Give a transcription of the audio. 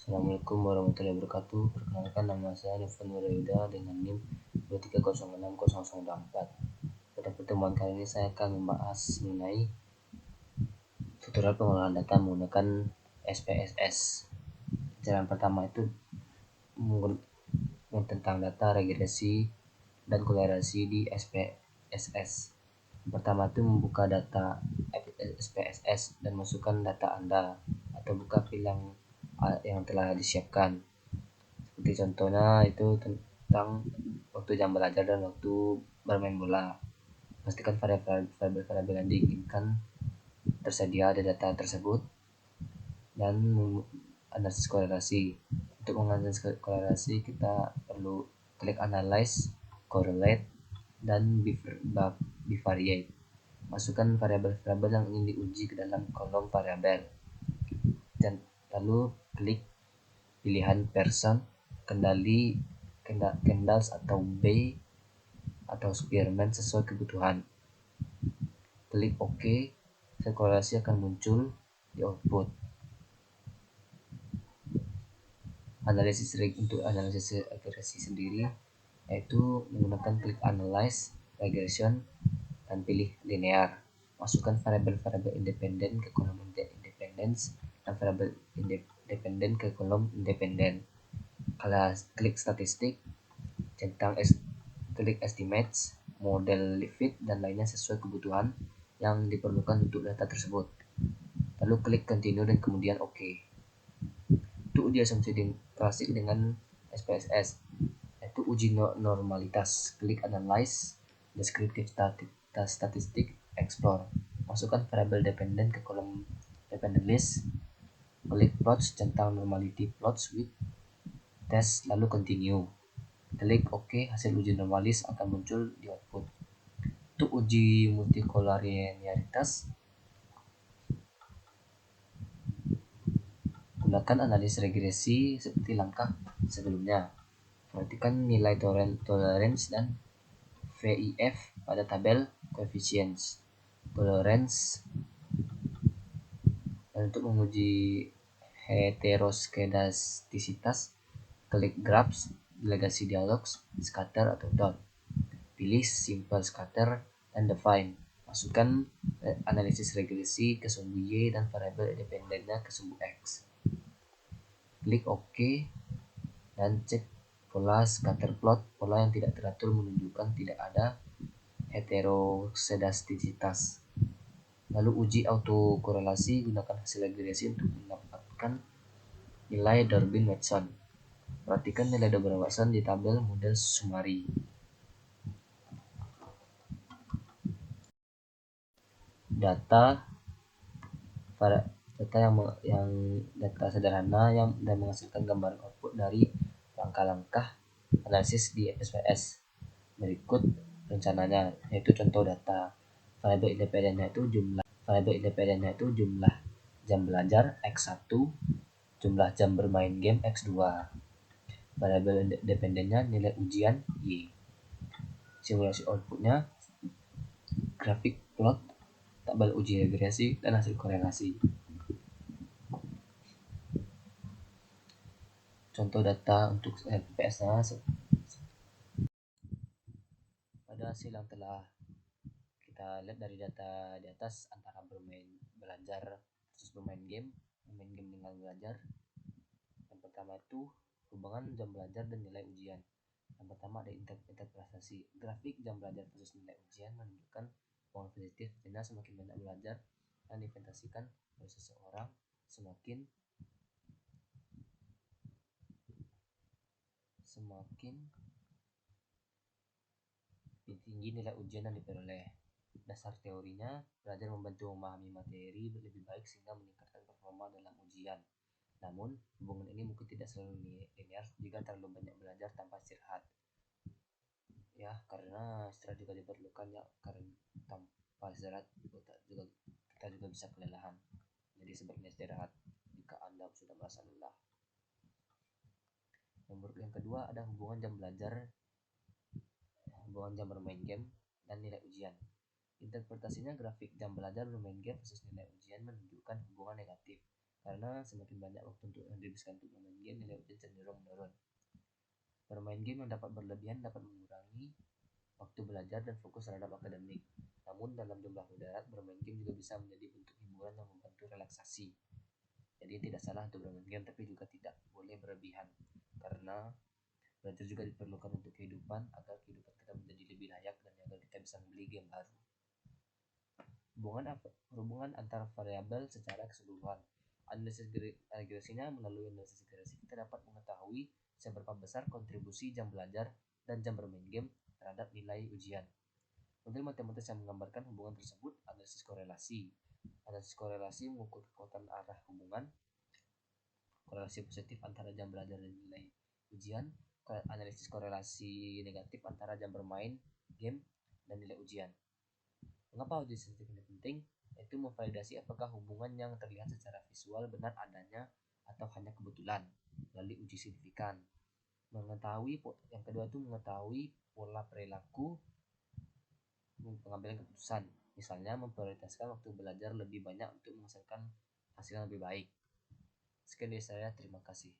Assalamualaikum warahmatullahi wabarakatuh. Perkenalkan, nama saya Novan Nurayuda dengan NIM 23060024. Pada pertemuan kali ini saya akan membahas mengenai tutorial pengolahan data menggunakan SPSS. Cara pertama itu tentang data regresi dan kolerasi di SPSS. Pertama itu membuka data SPSS dan masukkan data Anda atau buka file yang telah disiapkan. Seperti contohnya itu tentang waktu jam belajar dan waktu bermain bola. Pastikan variabel yang diinginkan tersedia di data tersebut dan analisis kolerasi. Untuk menganalisis kolerasi kita perlu klik analyze, correlate, dan bivariate. Masukkan variabel-variabel yang ingin diuji ke dalam kolom variabel. Dan lalu klik pilihan person, kendali, candles atau bay atau spearman sesuai kebutuhan. Klik OK, korelasi akan muncul di output. Untuk analisis regresi sendiri yaitu menggunakan klik analyze, regression, dan pilih linear. Masukkan variabel-variabel independen ke kolom independence dan variabel independen ke kolom independen. Kalau klik statistik, klik estimates, model fit, dan lainnya sesuai kebutuhan yang diperlukan untuk data tersebut. Lalu klik continue dan kemudian OK. Itu uji asumsi klasik dengan SPSS, yaitu uji normalitas. Klik analyze, descriptive statistic, explore. Masukkan variabel dependen ke kolom dependent list. Klik plots, centang normality plots with test, lalu continue. Klik OK, hasil uji normalis akan muncul di output. Untuk uji multikolarianitas, gunakan analisis regresi seperti langkah sebelumnya. Perhatikan nilai tolerance dan VIF pada tabel coefficients. Tolerance dan untuk menguji heteroskedastisitas, klik graphs, delegasi dialogs, scatter atau dot. Pilih simple scatter dan define. Masukkan analisis regresi ke sumbu Y dan variabel independennya ke sumbu X. Klik OK dan cek pola scatter plot. Pola yang tidak teratur menunjukkan tidak ada heteroskedastisitas. Lalu uji autokorelasi, gunakan hasil regresi untuk mendapatkan nilai Durbin-Watson. Perhatikan nilai Durbin-Watson di tabel model summary. Data data sederhana yang dan menghasilkan gambaran output dari langkah-langkah analisis di SPSS. Berikut rencananya, yaitu contoh data. Variabel independennya itu jumlah jam belajar X1, jumlah jam bermain game X2. Variabel independennya nilai ujian Y. Simulasi outputnya grafik plot, tabel uji regresi, dan hasil korelasi. Contoh data untuk SPSS-nya pada hasil yang telah kita lihat dari data di atas antara belajar versus bermain game dengan belajar. Yang pertama itu hubungan jam belajar dan nilai ujian. Yang pertama ada interpretasi. Grafik jam belajar versus nilai ujian menunjukkan hubungan positif, karena semakin banyak belajar dan diinvestasikan oleh seseorang, semakin tinggi nilai ujian yang diperoleh. Dasar teorinya, belajar membantu memahami materi lebih baik sehingga meningkatkan performa dalam ujian. Namun, hubungan ini mungkin tidak selalu linear jika terlalu banyak belajar tanpa istirahat. Ya, karena istirahat juga diperlukan ya, karena tanpa istirahat kita juga bisa kelelahan. Jadi sebaiknya istirahat jika Anda sudah merasa lelah. Yang kedua ada hubungan jam bermain game dan nilai ujian. Interpretasinya, grafik jam belajar bermain game versus nilai ujian menunjukkan hubungan negatif. Karena semakin banyak waktu untuk yang dihabiskan untuk bermain game, nilai ujian cenderung menurun. Bermain game yang dapat berlebihan dapat mengurangi waktu belajar dan fokus terhadap akademik. Namun dalam jumlah moderat, bermain game juga bisa menjadi bentuk hiburan yang membantu relaksasi. Jadi tidak salah untuk bermain game, tapi juga tidak boleh berlebihan. Karena belajar juga diperlukan untuk kehidupan, agar kehidupan kita menjadi lebih layak dan agar kita bisa membeli game baru. Hubungan antar variabel secara keseluruhan. Analisis regresinya, melalui analisis regresi kita dapat mengetahui seberapa besar kontribusi jam belajar dan jam bermain game terhadap nilai ujian. Model matematis yang menggambarkan hubungan tersebut, analisis korelasi. Analisis korelasi mengukur kekuatan arah hubungan korelasi positif antara jam belajar dan nilai ujian, analisis korelasi negatif antara jam bermain game dan nilai ujian. Mengapa uji sensitif ini penting? Yaitu memvalidasi apakah hubungan yang terlihat secara visual benar adanya atau hanya kebetulan melalui uji signifikan. Yang kedua itu mengetahui pola perilaku pengambilan keputusan. Misalnya memprioritaskan waktu belajar lebih banyak untuk menghasilkan hasil yang lebih baik. Sekian dari saya, terima kasih.